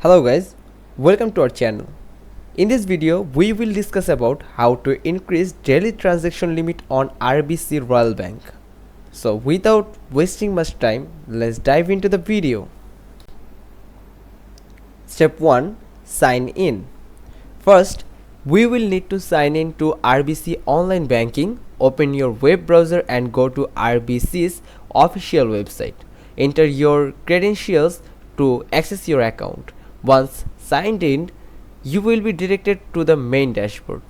Hello guys, welcome to our channel. In this video, we will discuss about how to increase daily transaction limit on RBC Royal Bank. So without wasting much time, let's dive into the video. Step 1. Sign in. First, we will need to sign in to RBC Online Banking. Open your web browser and go to RBC's official website. Enter your credentials to access your account. Once signed in, you will be directed to the main dashboard.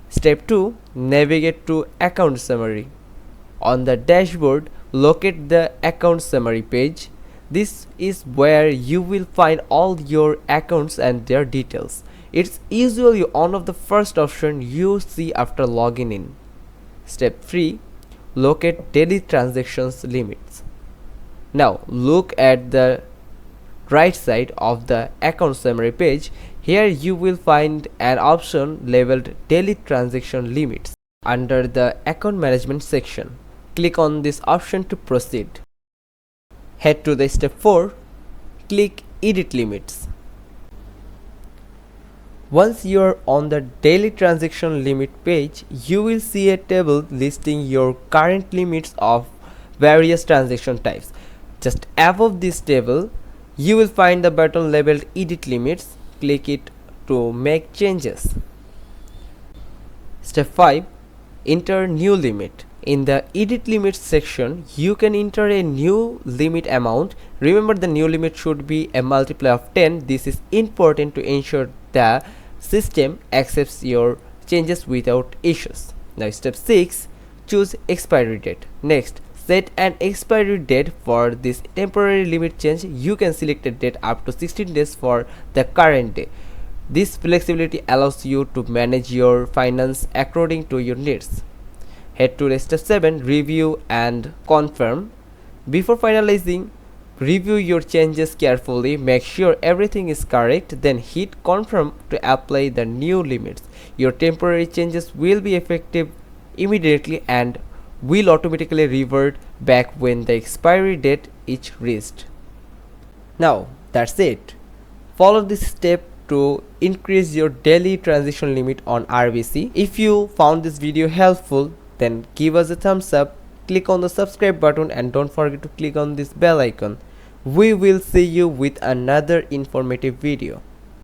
Step 2. Navigate to Account Summary. On the dashboard, locate the Account Summary page. This is where you will find all your accounts and their details. It's usually one of the first options you see after logging in. Step 3. Locate daily transactions limits. Now look at the right side of the account summary page. Here you will find an option labeled daily transaction limits under the account management section. Click on this option to proceed. Head to the step 4. Click edit limits. Once you are on the daily transaction limit page, you will see a table listing your current limits of various transaction types. Just above this table, you will find the button labeled edit limits. Click it to make changes. Step 5. Enter new limit. In the edit limits section, you can enter a new limit amount. Remember, the new limit should be a multiple of 10. This is important to ensure the system accepts your changes without issues. Now step 6. Choose expiry date. Next, set an expiry date for this temporary limit change. You can select a date up to 16 days for the current day. This flexibility allows you to manage your finance according to your needs. Head to step 7. Review and confirm. Before finalizing, review your changes carefully. Make sure everything is correct, then hit confirm to apply the new limits. Your temporary changes will be effective immediately and will automatically revert back when the expiry date is reached. Now that's it. Follow this step to increase your daily transaction limit on RBC. If you found this video helpful, then give us a thumbs up, click on the subscribe button, and don't forget to click on this bell icon. We will see you with another informative video.